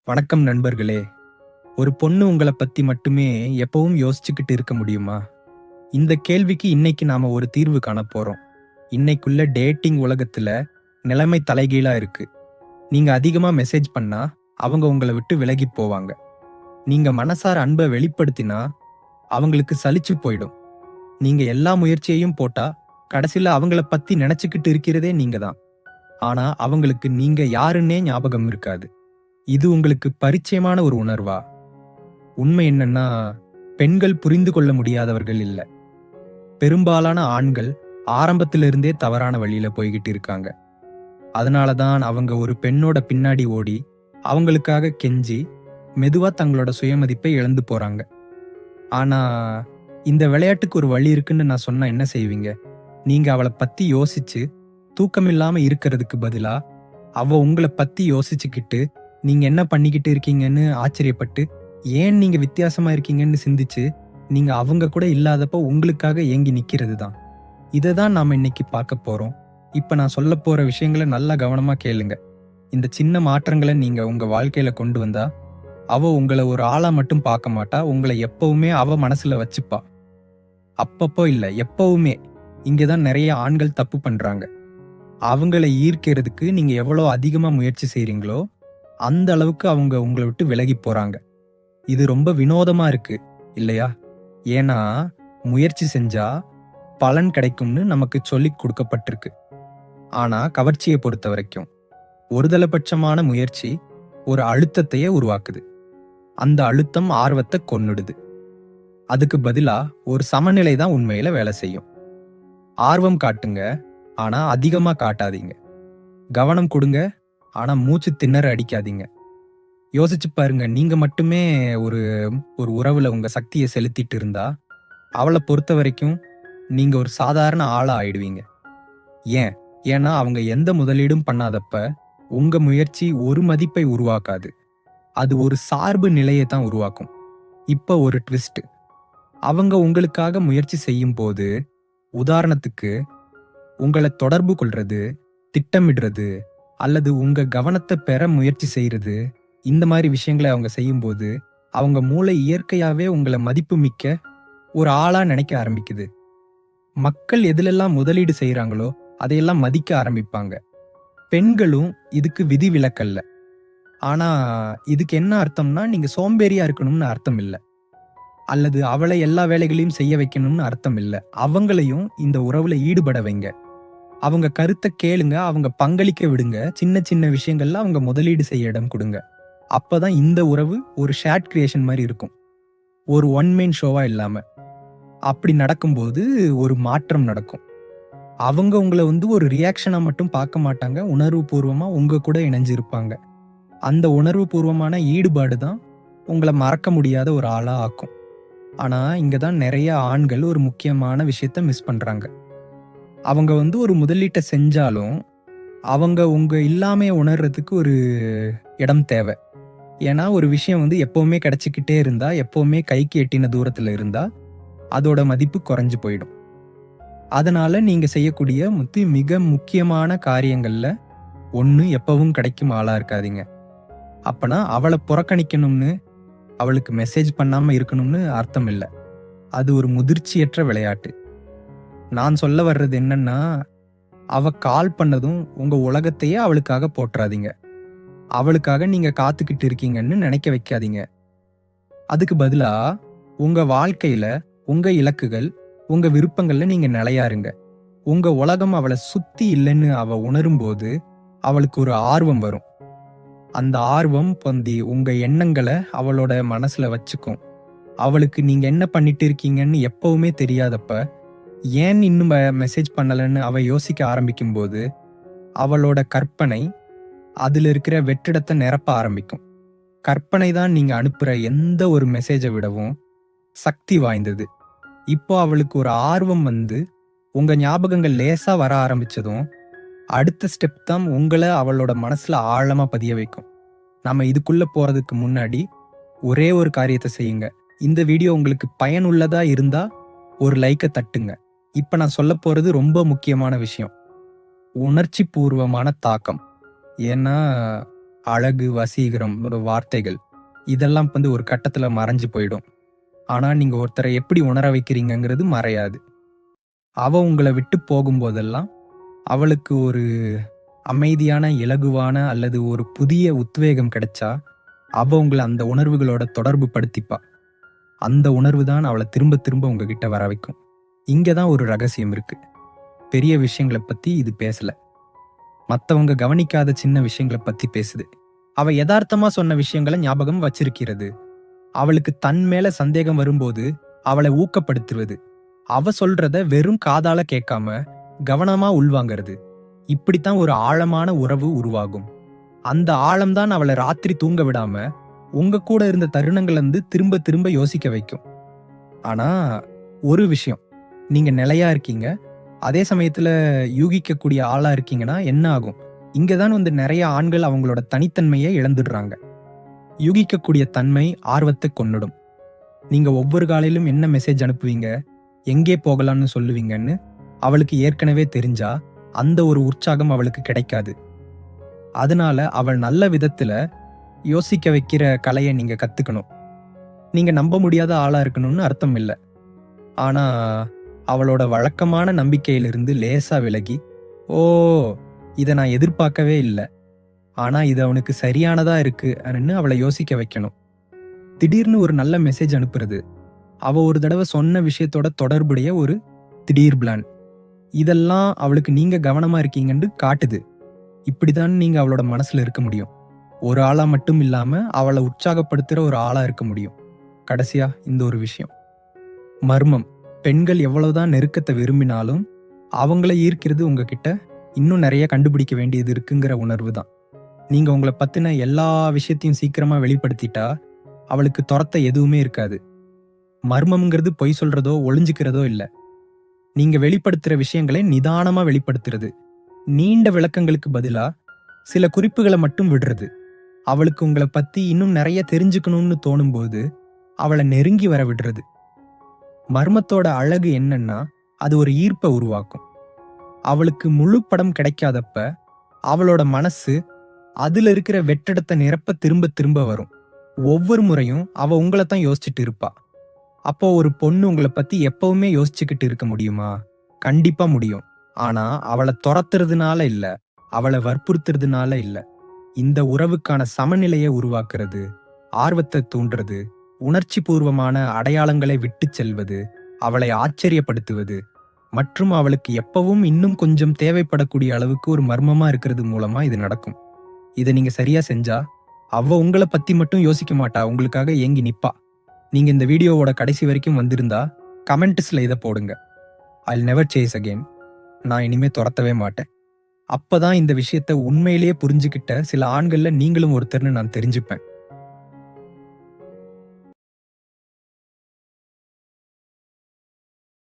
வணக்கம் நண்பர்களே. ஒரு பொண்ணு உங்கள பத்தி மட்டுமே எப்பவும் யோசிச்சுக்கிட்டு இருக்க முடியுமா? இந்த கேள்விக்கு இன்னைக்கு நாம ஒரு தீர்வு காணப் போறோம். இன்னைக்குள்ள டேட்டிங் உலகத்துல நிலைமை தலைகீழா இருக்கு. நீங்க அதிகமா மெசேஜ் பண்ணா அவங்க உங்கள விட்டு விலகிப் போவாங்க. நீங்க மனசார அன்ப வெளிப்படுத்தினா அவங்களுக்கு சலிச்சு போயிடும். நீங்க எல்லா முயற்சியையும் போட்டா கடைசில அவங்கள பத்தி நினைச்சுக்கிட்டு இருக்கிறதே நீங்க தான். ஆனா அவங்களுக்கு நீங்க யாருன்னே ஞாபகம் இருக்காது. இது உங்களுக்கு பரிச்சயமான ஒரு உணர்வா? உண்மை என்னன்னா, பெண்கள் புரிந்து கொள்ள முடியாதவர்கள் இல்ல. பெரும்பாலான ஆண்கள் ஆரம்பத்திலிருந்தே தவறான வழியில போய்கிட்டு இருக்காங்க. அதனால தான் அவங்க ஒரு பெண்ணோட பின்னாடி ஓடி, அவங்களுக்காக கெஞ்சி, மெதுவா தங்களோட சுயமதிப்பை இழந்து போறாங்க. ஆனா, இந்த விளையாட்டுக்கு ஒரு வழி இருக்குன்னு நான் சொன்னா என்ன செய்வீங்க? நீங்க அவள பத்தி யோசிச்சு, தூக்கமில்லாம இருக்கிறதுக்கு பதிலா, அவ உங்கள பத்தி யோசிச்சுக்கிட்டு, நீங்க என்ன பண்ணிக்கிட்டு இருக்கீங்கன்னு ஆச்சரியப்பட்டு, ஏன் நீங்க வித்தியாசமா இருக்கீங்கன்னு சிந்திச்சு, நீங்க அவங்க கூட இல்லாதப்போ உங்களுக்காக ஏங்கி நிக்கிறது தான். இத தான் நாம இன்னைக்கு பார்க்க போறோம். இப்ப நான் சொல்லப் போற விஷயங்கள நல்லா கவனமா கேளுங்க. இந்த சின்ன மாற்றங்கள நீங்க உங்க வாழ்க்கையில கொண்டு வந்தா, அவ உங்கள ஒரு ஆளா மட்டும் பார்க்க மாட்டா. உங்கள எப்பவுமே அவ மனசுல வச்சுப்பா. அப்பப்போ இல்ல, எப்பவுமே. இங்க தான் நெறைய ஆண்கள் தப்பு பண்றாங்க. அவங்கள ஈர்க்கிறதுக்கு நீங்க எவ்வளோ அதிகமா முயற்சி செய்றீங்களோ, அந்த அளவுக்கு அவங்க உங்கள விட்டு விலகிப் போறாங்க. இது ரொம்ப வினோதமா இருக்கு, இல்லையா? ஏன்னா, முயற்சி செஞ்சா பலன் கிடைக்கும்னு நமக்கு சொல்லிக் கொடுக்கப்பட்டிருக்கு. ஆனா, கவர்ச்சிய பொறுத்தவரைக்கும், ஒருதலைபட்சமான முயற்சி ஒரு அழுத்தத்தையே உருவாக்குது. அந்த அழுத்தம் ஆர்வத்த கொன்னுடுது. அதுக்கு பதிலா ஒரு சமநிலை தான் உண்மையில வேலை செய்யும். ஆர்வம் காட்டுங்க, ஆனா அதிகமா காட்டாதீங்க. கவனம் கொடுங்க, ஆனா மூச்சு திணற அடிக்காதீங்க. யோசிச்சு பாருங்க, நீங்க மட்டுமே ஒரு ஒரு உறவுல உங்க சக்திய செலுத்திட்டு இருந்தா, அவள பொறுத்தவரைக்கும் நீங்க ஒரு சாதாரண ஆளா ஆயிடுவீங்க. ஏன்? ஏன்னா அவங்க எந்த முதலீடும் பண்ணாதப்ப, உங்க முயற்சி ஒரு மதிப்பை உருவாக்காது. அது ஒரு சார்பு நிலையை தான் உருவாக்கும். இப்ப ஒரு ட்விஸ்ட். அவங்க உங்களுக்காக முயற்சி செய்யும்போது, உதாரணத்துக்கு உங்கள தொடர்பு கொள்றது, திட்டமிடுறது, அல்லது உங்க கவனத்த பெற முயற்சி செய்றது, இந்த மாரி விஷயங்கள அவங்க செய்யும்போது, அவங்க மூளை இயற்கையாவே உங்கள மதிப்புமிக்க ஒரு ஆளா நினைக்க ஆரம்பிக்குது. மக்கள் எதுலெல்லாம் முதலீடு செய்றாங்களோ, அதையெல்லாம் மதிக்க ஆரம்பிப்பாங்க. பெண்களும் இதுக்கு விதிவிலக்கல்ல. ஆனா, இதுக்கு என்ன அர்த்தம்னா, நீங்க சோம்பேறியா இருக்கணும்னு அர்த்தம் இல்ல. அல்லது அவள எல்லா வேலைகளையும் செய்ய வைக்கணும்னு அர்த்தம் இல்ல. அவங்களையும் இந்த உறவுல ஈடுபட வைங்க. அவங்க கருத்த கேளுங்க, அவங்க பங்களிக்க விடுங்க. சின்ன சின்ன விஷயங்கள்ல அவங்க முதலீடு செய்ய இடம் குடுங்க. அப்பதான் இந்த உறவு ஒரு ஷேர்ட் கிரியேஷன் மாரி இருக்கும். ஒரு ஒன் மேன் ஷோவா இல்லாம. அப்படி நடக்கும்போது ஒரு மாற்றம் நடக்கும். அவங்க உங்கள ஒரு ரியாக்ஷனா மட்டும் பார்க்க மாட்டாங்க. உணர்வுபூர்வமா உங்க கூட இணைஞ்சு இருப்பாங்க. அந்த உணர்வுபூர்வமான ஈடுபாடு தான் உங்கள மறக்க முடியாத ஒரு ஆளா ஆக்கும். ஆனா, இங்க தான் நெறைய ஆண்கள் ஒரு முக்கியமான விஷயத்த மிஸ் பண்றாங்க. அவங்க ஒரு முதலீட்ட செஞ்சாலும், அவங்க உங்க இல்லாமைய உணர்றதுக்கு ஒரு இடம் தேவை. ஏன்னா, ஒரு விஷயம் எப்பவுமே கிடைச்சுக்கிட்டே இருந்தா, எப்பவுமே கைக்கு எட்டின தூரத்துல இருந்தா, அதோட மதிப்பு குறைஞ்சு போயிடும். அதனால நீங்க செய்யக்கூடிய மிக முக்கியமான காரியங்கள்ல ஒண்ணு, எப்பவும் கிடைக்கும் ஆளா இருக்காதீங்க. அப்பனா அவள புறக்கணிக்கணும்னு, அவளுக்கு மெசேஜ் பண்ணாம இருக்கணும்னு அர்த்தம் இல்ல. அது ஒரு முதிர்ச்சியற்ற விளையாட்டு. நான் சொல்ல வர்றது என்னன்னா, அவ கால் பண்ணதும் உங்க உலகத்தையே அவளுக்காக போட்றாதீங்க. அவளுக்காக நீங்க காத்துக்கிட்டு இருக்கீங்கன்னு நினைக்க வைக்காதீங்க. அதுக்கு பதிலா உங்க வாழ்க்கையில உங்க இலக்குகள், உங்க விருப்பங்கள்ல நீங்க நிலையா இருங்க. உங்க உலகம் அவள சுத்தி இல்லைன்னு அவ உணரும்போது அவளுக்கு ஒரு ஆர்வம் வரும். அந்த ஆர்வம் பொந்தி உங்க எண்ணங்கள அவளோட மனசுல வச்சுக்கும். அவளுக்கு நீங்க என்ன பண்ணிட்டு இருக்கீங்கன்னு எப்பவுமே தெரியாதப்ப, ஏன் இன்னும் மெசேஜ் பண்ணலன்னு அவ யோசிக்க ஆரம்பிக்கும்போது, அவளோட கற்பனை அதுல இருக்கிற வெற்றிடத்த நிரப்ப ஆரம்பிக்கும். கற்பனை தான் நீங்க அனுப்புற எந்த ஒரு மெசேஜ விடவும் சக்தி வாய்ந்தது. இப்போ அவளுக்கு ஒரு ஆர்வம் உங்க ஞாபகங்கள் லேசா வர ஆரம்பிச்சதும், அடுத்த ஸ்டெப் தான் உங்கள அவளோட மனசுல ஆழமா பதிய வைக்கும். நாம இதுக்குள்ள போறதுக்கு முன்னாடி ஒரே ஒரு காரியத்த செய்யுங்க. இந்த வீடியோ உங்களுக்கு பயனுள்ளதா இருந்தா ஒரு லைக்க தட்டுங்க. இப்ப நான் சொல்லப் போறது ரொம்ப முக்கியமான விஷயம். உணர்ச்சி பூர்வமான தாக்கம். ஏன்னா, அழகு, வசீகரம், ஒரு வார்த்தைகள் இதெல்லாம் ஒரு கட்டத்துல மறைஞ்சு போயிடும். ஆனா நீங்க ஒருத்தரை எப்படி உணர வைக்கிறீங்கங்கிறது மறையாது. அவ உங்கள விட்டு போகும்போதெல்லாம் அவளுக்கு ஒரு அமைதியான, இலகுவான அல்லது ஒரு புதிய உத்வேகம் கிடைச்சா, அவ உங்கள அந்த உணர்வுகளோட தொடர்பு படுத்திப்பா. அந்த உணர்வு தான் அவள திரும்ப திரும்ப உங்ககிட்ட வர வைக்கும். இங்க தான் ஒரு ரகசியம் இருக்கு. பெரிய விஷயங்கள பத்தி இது பேசல. மத்தவங்க கவனிக்காத சின்ன விஷயங்கள பத்தி பேசுது. அவ யதார்த்தமா சொன்ன விஷயங்கள ஞாபகம் வச்சிருக்கிறது. அவளுக்கு தன் மேல சந்தேகம் வரும்போது அவளை ஊக்கப்படுத்துவது. அவ சொல்றத வெறும் காதால கேட்காம கவனமா உள்வாங்கறது. இப்படித்தான் ஒரு ஆழமான உறவு உருவாகும். அந்த ஆழம்தான் அவளை ராத்திரி தூங்க விடாம உங்க கூட இருந்த தருணங்கள் திரும்ப திரும்ப யோசிக்க வைக்கும். ஆனா ஒரு விஷயம், நீங்க நிலையா இருக்கீங்க, அதே சமயத்துல யூகிக்கக்கூடிய ஆளா இருக்கீங்கன்னா என்ன ஆகும்? இங்கதான் நிறைய ஆண்கள் அவங்களோட தனித்தன்மையை இழந்துடுறாங்க. யூகிக்கக்கூடிய தன்மை ஆர்வத்தை கொன்னுடும். நீங்க ஒவ்வொரு காலையிலும் என்ன மெசேஜ் அனுப்புவீங்க, எங்கே போகலாம்னு சொல்லுவீங்கன்னு அவளுக்கு ஏற்கனவே தெரிஞ்சா அந்த ஒரு உற்சாகம் அவளுக்கு கிடைக்காது. அதனால அவள் நல்ல விதத்துல யோசிக்க வைக்கிற கலையை நீங்க கத்துக்கணும். நீங்க நம்ப முடியாத ஆளா இருக்கணும்னு அர்த்தம் இல்ல. ஆனா அவளோட வழக்கமான நம்பிக்கையிலிருந்து லேசா விலகி, ஓ, இத நான் எதிர்பார்க்கவே இல்ல, ஆனா இது அவனுக்கு சரியானதா இருக்குன்னு அவளை யோசிக்க வைக்கணும். திடீர்னு ஒரு நல்ல மெசேஜ் அனுப்புறது, அவ ஒரு தடவை சொன்ன விஷயத்தோட தொடர்புடைய ஒரு திடீர் பிளான், இதெல்லாம் அவளுக்கு நீங்க கவனமா இருக்கீங்கன்னு காட்டுது. இப்படிதான் நீங்க அவளோட மனசுல இருக்க முடியும். ஒரு ஆளா மட்டும் இல்லாம அவளை உற்சாகப்படுத்துற ஒரு ஆளா இருக்க முடியும். கடைசியா இந்த ஒரு விஷயம், மர்மம். பெண்கள் எவ்வளவுதான் நெருக்கத்தை விரும்பினாலும் அவங்கள ஈர்க்கிறது உங்ககிட்ட இன்னும் நிறைய கண்டுபிடிக்க வேண்டியது இருக்குங்கிற உணர்வு தான். நீங்க உங்களை பத்தின எல்லா விஷயத்தையும் சீக்கிரமா வெளிப்படுத்திட்டா அவளுக்கு துரத்த எதுவுமே இருக்காது. மர்மம்ங்கிறது பொய் சொல்றதோ ஒளிஞ்சுக்கிறதோ இல்ல. நீங்க வெளிப்படுத்துற விஷயங்களை நிதானமா வெளிப்படுத்துறது. நீண்ட விளக்கங்களுக்கு பதிலா சில குறிப்புகளை மட்டும் விடுறது. அவளுக்கு உங்களை பத்தி இன்னும் நிறைய தெரிஞ்சுக்கணும்னு தோணும்போது அவளை நெருங்கி வர விடுறது. மர்மத்தோட அழகு என்னன்னா, அது ஒரு ஈர்ப்பை உருவாக்கும். அவளுக்கு முழு படம் கிடைக்காதப்ப அவளோட மனசு அதுல இருக்கிற வெற்றிடத்தை நிரப்ப திரும்ப திரும்ப வரும். ஒவ்வொரு முறையும் அவ உங்களைத்தான் யோசிச்சுட்டு இருப்பா. அப்போ ஒரு பொண்ணு உங்களை பத்தி எப்பவுமே யோசிச்சுக்கிட்டு இருக்க முடியுமா? கண்டிப்பா முடியும். ஆனா அவளை துரத்துறதுனால இல்ல, அவளை வற்புறுத்துறதுனால இல்ல. இந்த உறவுக்கான சமநிலையை உருவாக்குறது, ஆர்வத்தை தூண்டுறது, உணர்ச்சி பூர்வமான அடையாளங்களை விட்டு செல்வது, அவளை ஆச்சரியப்படுத்துவது மற்றும் அவளுக்கு எப்பவும் இன்னும் கொஞ்சம் தேவைப்படக்கூடிய அளவுக்கு ஒரு மர்மமா இருக்கிறது மூலமா இது நடக்கும். இதை நீங்க சரியா செஞ்சா அவ உங்களை பத்தி மட்டும் யோசிக்க மாட்டா, உங்களுக்காக ஏங்கி நிப்பா. நீங்க இந்த வீடியோவோட கடைசி வரைக்கும் வந்திருந்தா கமெண்ட்ஸ்ல இதை போடுங்க. I'll never chase again. நான் இனிமே துரத்தவே மாட்டேன். அப்பதான் இந்த விஷயத்த உண்மையிலேயே புரிஞ்சுக்கிட்ட சில ஆண்கள்ல நீங்களும் ஒருத்தர்னு நான் தெரிஞ்சுப்பேன்.